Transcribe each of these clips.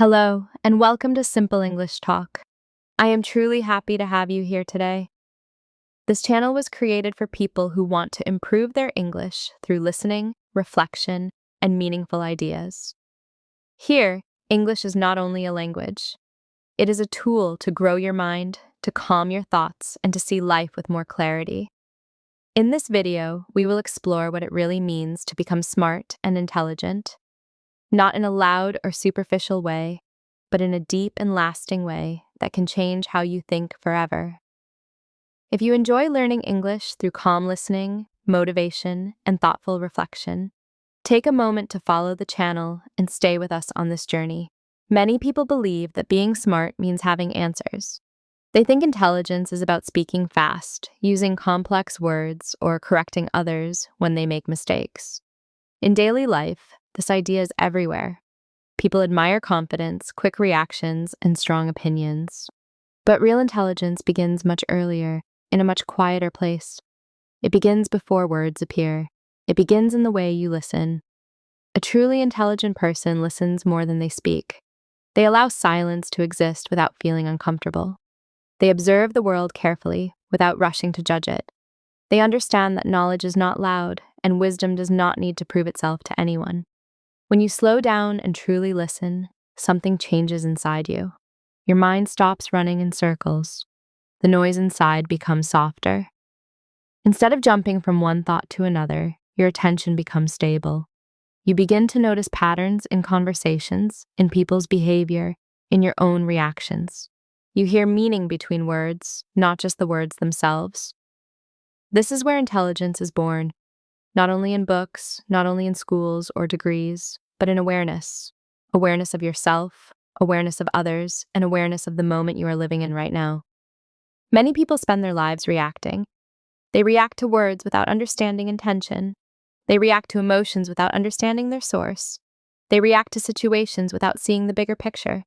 Hello, and welcome to Simple English Talk. I am truly happy to have you here today. This channel was created for people who want to improve their English through listening, reflection, and meaningful ideas. Here, English is not only a language, it is a tool to grow your mind, to calm your thoughts, and to see life with more clarity. In this video, we will explore what it really means to become smart and intelligent, not in a loud or superficial way, but in a deep and lasting way that can change how you think forever. If you enjoy learning English through calm listening, motivation, and thoughtful reflection, take a moment to follow the channel and stay with us on this journey. Many people believe that being smart means having answers. They think intelligence is about speaking fast, using complex words, or correcting others when they make mistakes. In daily life, this idea is everywhere. People admire confidence, quick reactions, and strong opinions. But real intelligence begins much earlier, in a much quieter place. It begins before words appear. It begins in the way you listen. A truly intelligent person listens more than they speak. They allow silence to exist without feeling uncomfortable. They observe the world carefully, without rushing to judge it. They understand that knowledge is not loud, and wisdom does not need to prove itself to anyone. When you slow down and truly listen, something changes inside you. Your mind stops running in circles. The noise inside becomes softer. Instead of jumping from one thought to another, your attention becomes stable. You begin to notice patterns in conversations, in people's behavior, in your own reactions. You hear meaning between words, not just the words themselves. This is where intelligence is born. Not only in books, not only in schools or degrees, but in awareness. Awareness of yourself, awareness of others, and awareness of the moment you are living in right now. Many people spend their lives reacting. They react to words without understanding intention. They react to emotions without understanding their source. They react to situations without seeing the bigger picture.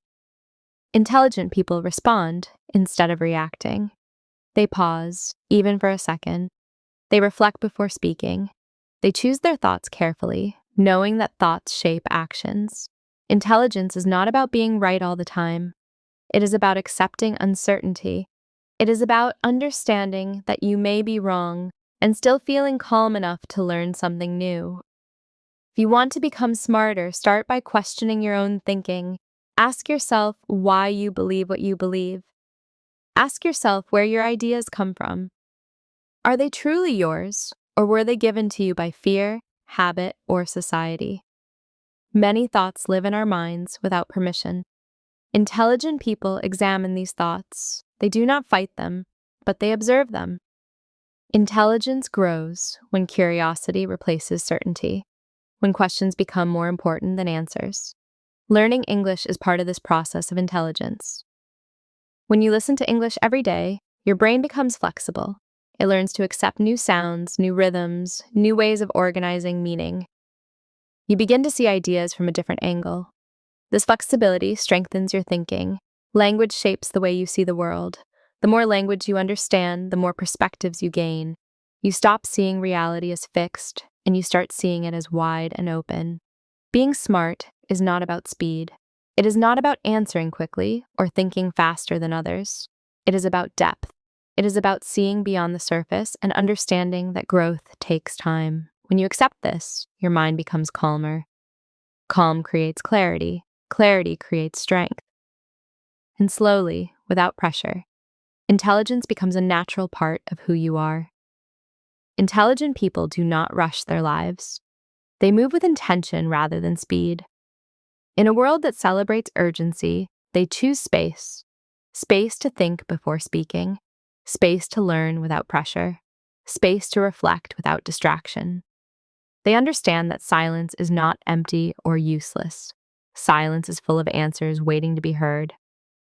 Intelligent people respond instead of reacting. They pause, even for a second. They reflect before speaking. They choose their thoughts carefully, knowing that thoughts shape actions. Intelligence is not about being right all the time. It is about accepting uncertainty. It is about understanding that you may be wrong and still feeling calm enough to learn something new. If you want to become smarter, start by questioning your own thinking. Ask yourself why you believe what you believe. Ask yourself where your ideas come from. Are they truly yours, or were they given to you by fear, habit, or society? Many thoughts live in our minds without permission. Intelligent people examine these thoughts. They do not fight them, but they observe them. Intelligence grows when curiosity replaces certainty, when questions become more important than answers. Learning English is part of this process of intelligence. When you listen to English every day, your brain becomes flexible. It learns to accept new sounds, new rhythms, new ways of organizing meaning. You begin to see ideas from a different angle. This flexibility strengthens your thinking. Language shapes the way you see the world. The more language you understand, the more perspectives you gain. You stop seeing reality as fixed, and you start seeing it as wide and open. Being smart is not about speed. It is not about answering quickly or thinking faster than others. It is about depth. It is about seeing beyond the surface and understanding that growth takes time. When you accept this, your mind becomes calmer. Calm creates clarity. Clarity creates strength. And slowly, without pressure, intelligence becomes a natural part of who you are. Intelligent people do not rush their lives. They move with intention rather than speed. In a world that celebrates urgency, they choose space. Space to think before speaking. Space to learn without pressure. Space to reflect without distraction. They understand that silence is not empty or useless. Silence is full of answers waiting to be heard.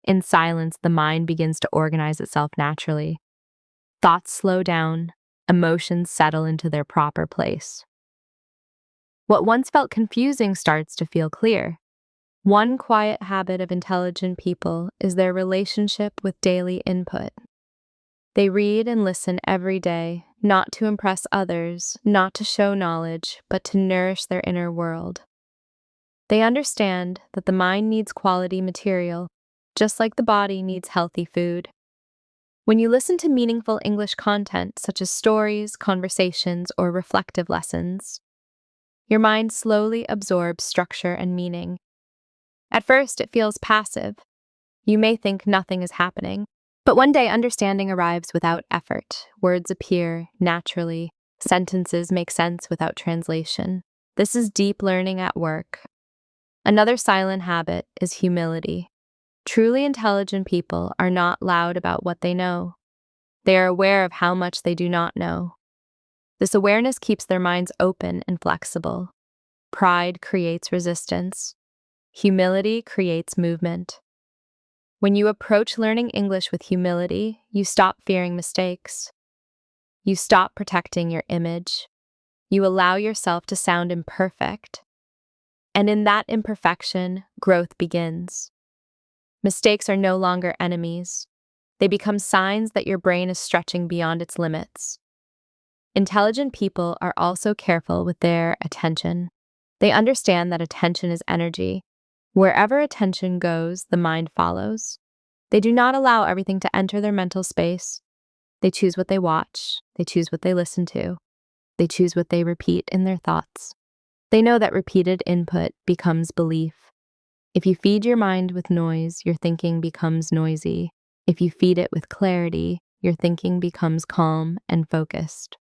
In silence, the mind begins to organize itself naturally. Thoughts slow down. Emotions settle into their proper place. What once felt confusing starts to feel clear. One quiet habit of intelligent people is their relationship with daily input. They read and listen every day, not to impress others, not to show knowledge, but to nourish their inner world. They understand that the mind needs quality material, just like the body needs healthy food. When you listen to meaningful English content, such as stories, conversations, or reflective lessons, your mind slowly absorbs structure and meaning. At first, it feels passive. You may think nothing is happening, but one day understanding arrives without effort. Words appear naturally, sentences make sense without translation. This is deep learning at work. Another silent habit is humility. Truly intelligent people are not loud about what they know. They are aware of how much they do not know. This awareness keeps their minds open and flexible. Pride creates resistance. Humility creates movement. When you approach learning English with humility, you stop fearing mistakes. You stop protecting your image. You allow yourself to sound imperfect. And in that imperfection, growth begins. Mistakes are no longer enemies. They become signs that your brain is stretching beyond its limits. Intelligent people are also careful with their attention. They understand that attention is energy. Wherever attention goes, the mind follows. They do not allow everything to enter their mental space. They choose what they watch. They choose what they listen to. They choose what they repeat in their thoughts. They know that repeated input becomes belief. If you feed your mind with noise, your thinking becomes noisy. If you feed it with clarity, your thinking becomes calm and focused.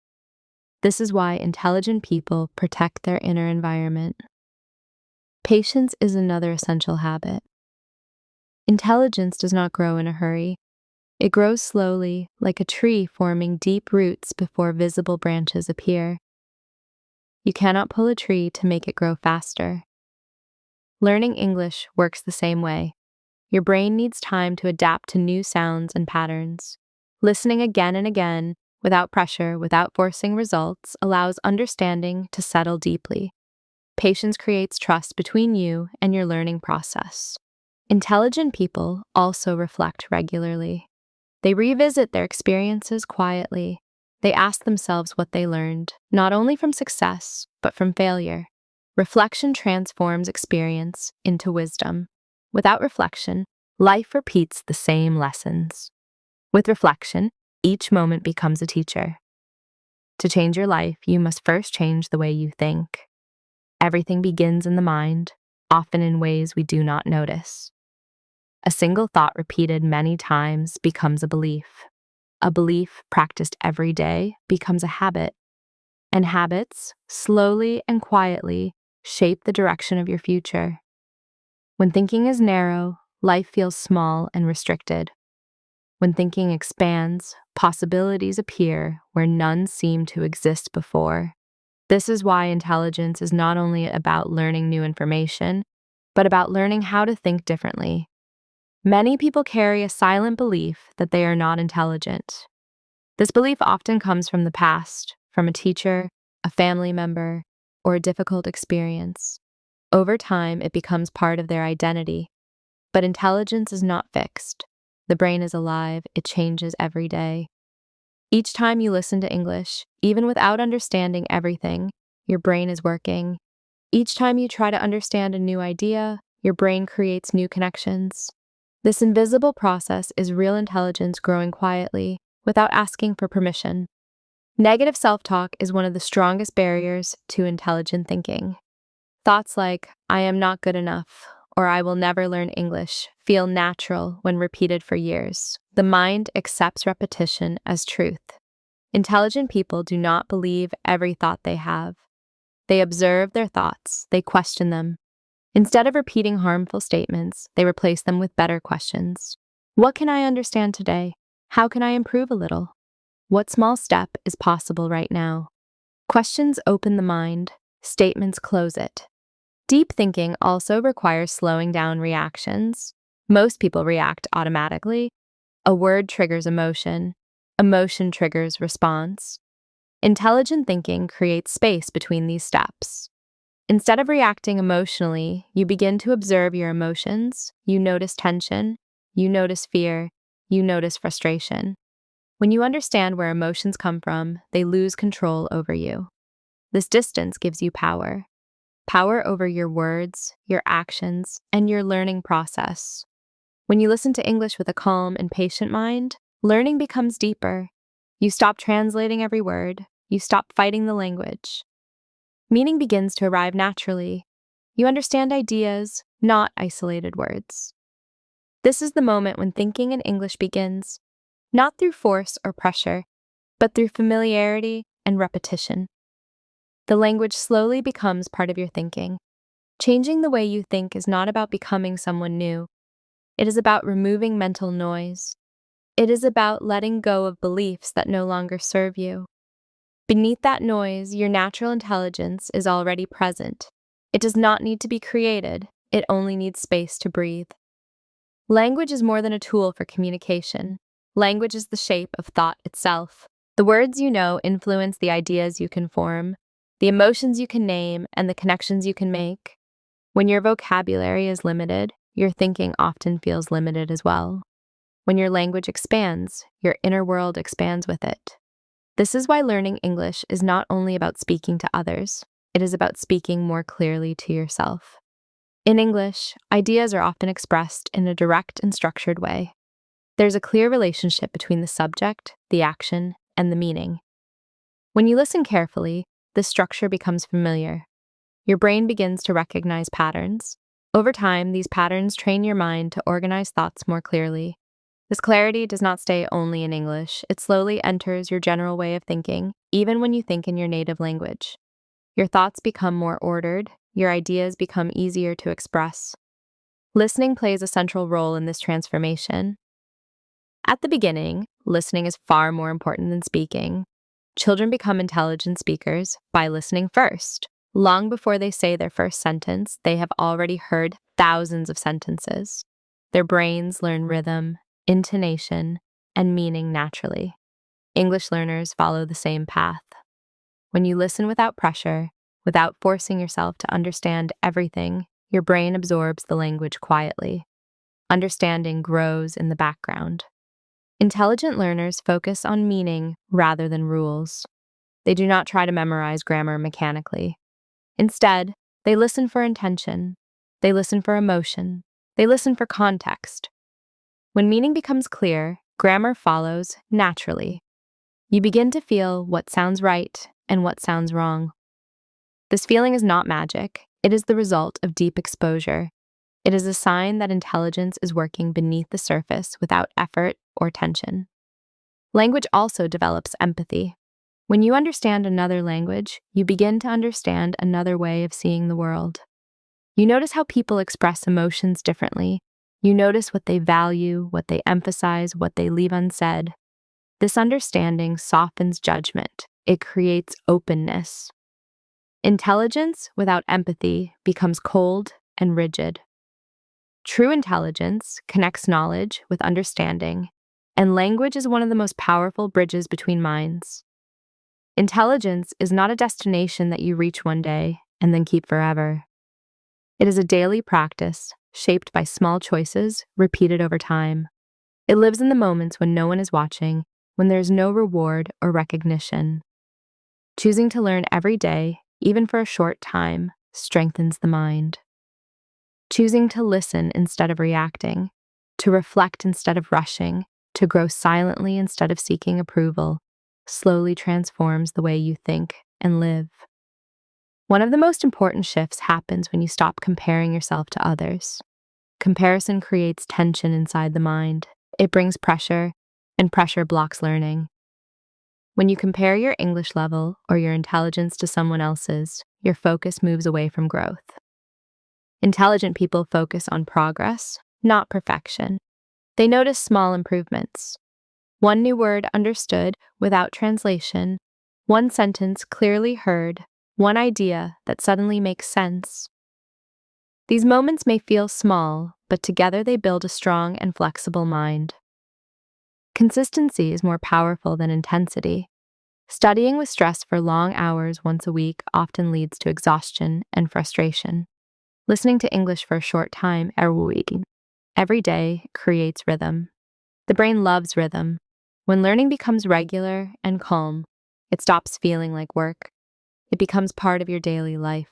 This is why intelligent people protect their inner environment. Patience is another essential habit. Intelligence does not grow in a hurry. It grows slowly, like a tree forming deep roots before visible branches appear. You cannot pull a tree to make it grow faster. Learning English works the same way. Your brain needs time to adapt to new sounds and patterns. Listening again and again, without pressure, without forcing results, allows understanding to settle deeply. Patience creates trust between you and your learning process. Intelligent people also reflect regularly. They revisit their experiences quietly. They ask themselves what they learned, not only from success, but from failure. Reflection transforms experience into wisdom. Without reflection, life repeats the same lessons. With reflection, each moment becomes a teacher. To change your life, you must first change the way you think. Everything begins in the mind, often in ways we do not notice. A single thought repeated many times becomes a belief. A belief practiced every day becomes a habit. And habits, slowly and quietly, shape the direction of your future. When thinking is narrow, life feels small and restricted. When thinking expands, possibilities appear where none seemed to exist before. This is why intelligence is not only about learning new information, but about learning how to think differently. Many people carry a silent belief that they are not intelligent. This belief often comes from the past, from a teacher, a family member, or a difficult experience. Over time, it becomes part of their identity. But intelligence is not fixed. The brain is alive, it changes every day. Each time you listen to English, even without understanding everything, your brain is working. Each time you try to understand a new idea, your brain creates new connections. This invisible process is real intelligence growing quietly, without asking for permission. Negative self-talk is one of the strongest barriers to intelligent thinking. Thoughts like, I am not good enough, or I will never learn English, feel natural when repeated for years. The mind accepts repetition as truth. Intelligent people do not believe every thought they have. They observe their thoughts, they question them. Instead of repeating harmful statements, they replace them with better questions. What can I understand today? How can I improve a little? What small step is possible right now? Questions open the mind, statements close it. Deep thinking also requires slowing down reactions. Most people react automatically. A word triggers emotion. Emotion triggers response. Intelligent thinking creates space between these steps. Instead of reacting emotionally, you begin to observe your emotions. You notice tension. You notice fear. You notice frustration. When you understand where emotions come from, they lose control over you. This distance gives you power. power over your words, your actions, and your learning process. When you listen to English with a calm and patient mind, learning becomes deeper. You stop translating every word, you stop fighting the language. Meaning begins to arrive naturally. You understand ideas, not isolated words. This is the moment when thinking in English begins, not through force or pressure, but through familiarity and repetition. The language slowly becomes part of your thinking. Changing the way you think is not about becoming someone new. It is about removing mental noise. It is about letting go of beliefs that no longer serve you. Beneath that noise, your natural intelligence is already present. It does not need to be created, it only needs space to breathe. Language is more than a tool for communication. Language is the shape of thought itself. The words you know influence the ideas you can form, the emotions you can name, and the connections you can make. When your vocabulary is limited, your thinking often feels limited as well. When your language expands, your inner world expands with it. This is why learning English is not only about speaking to others, it is about speaking more clearly to yourself. In English, ideas are often expressed in a direct and structured way. There's a clear relationship between the subject, the action, and the meaning. When you listen carefully, the structure becomes familiar. Your brain begins to recognize patterns. Over time, these patterns train your mind to organize thoughts more clearly. This clarity does not stay only in English. It slowly enters your general way of thinking, even when you think in your native language. Your thoughts become more ordered, your ideas become easier to express. Listening plays a central role in this transformation. At the beginning, listening is far more important than speaking. Children become intelligent speakers by listening first. Long before they say their first sentence, they have already heard thousands of sentences. Their brains learn rhythm, intonation, and meaning naturally. English learners follow the same path. When you listen without pressure, without forcing yourself to understand everything, your brain absorbs the language quietly. Understanding grows in the background. Intelligent learners focus on meaning rather than rules. They do not try to memorize grammar mechanically. Instead, they listen for intention. They listen for emotion. They listen for context. When meaning becomes clear, grammar follows naturally. You begin to feel what sounds right and what sounds wrong. This feeling is not magic. It is the result of deep exposure. It is a sign that intelligence is working beneath the surface without effort or tension. Language also develops empathy. When you understand another language, you begin to understand another way of seeing the world. You notice how people express emotions differently. You notice what they value, what they emphasize, what they leave unsaid. This understanding softens judgment. It creates openness. Intelligence without empathy becomes cold and rigid. True intelligence connects knowledge with understanding, and language is one of the most powerful bridges between minds. Intelligence is not a destination that you reach one day and then keep forever. It is a daily practice shaped by small choices repeated over time. It lives in the moments when no one is watching, when there is no reward or recognition. Choosing to learn every day, even for a short time, strengthens the mind. Choosing to listen instead of reacting, to reflect instead of rushing, to grow silently instead of seeking approval, slowly transforms the way you think and live. One of the most important shifts happens when you stop comparing yourself to others. Comparison creates tension inside the mind. It brings pressure, and pressure blocks learning. When you compare your English level or your intelligence to someone else's, your focus moves away from growth. Intelligent people focus on progress, not perfection. They notice small improvements. One new word understood without translation, one sentence clearly heard, one idea that suddenly makes sense. These moments may feel small, but together they build a strong and flexible mind. Consistency is more powerful than intensity. Studying with stress for long hours once a week often leads to exhaustion and frustration. Listening to English for a short time every day creates rhythm. The brain loves rhythm. When learning becomes regular and calm, it stops feeling like work. It becomes part of your daily life.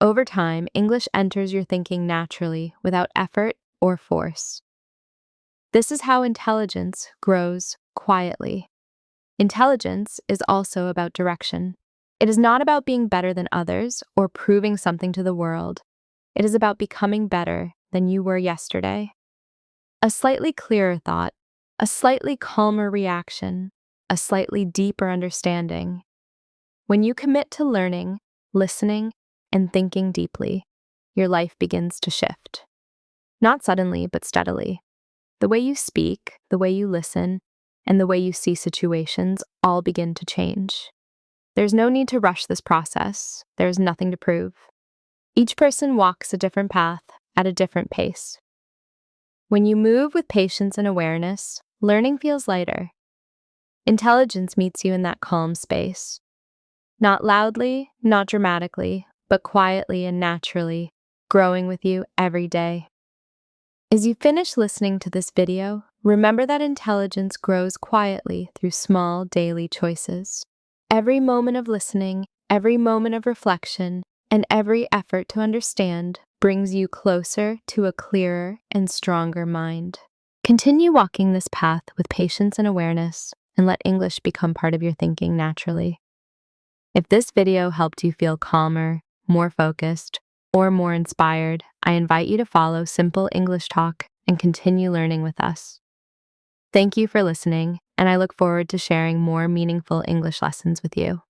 Over time, English enters your thinking naturally without effort or force. This is how intelligence grows quietly. Intelligence is also about direction. It is not about being better than others or proving something to the world. It is about becoming better than you were yesterday. A slightly clearer thought, a slightly calmer reaction, a slightly deeper understanding. When you commit to learning, listening, and thinking deeply, your life begins to shift. Not suddenly, but steadily. The way you speak, the way you listen, and the way you see situations all begin to change. There's no need to rush this process. There's nothing to prove. Each person walks a different path at a different pace. When you move with patience and awareness, learning feels lighter. Intelligence meets you in that calm space. Not loudly, not dramatically, but quietly and naturally, growing with you every day. As you finish listening to this video, remember that intelligence grows quietly through small daily choices. Every moment of listening, every moment of reflection, and every effort to understand brings you closer to a clearer and stronger mind. Continue walking this path with patience and awareness, and let English become part of your thinking naturally. If this video helped you feel calmer, more focused, or more inspired, I invite you to follow Simple English Talk and continue learning with us. Thank you for listening, and I look forward to sharing more meaningful English lessons with you.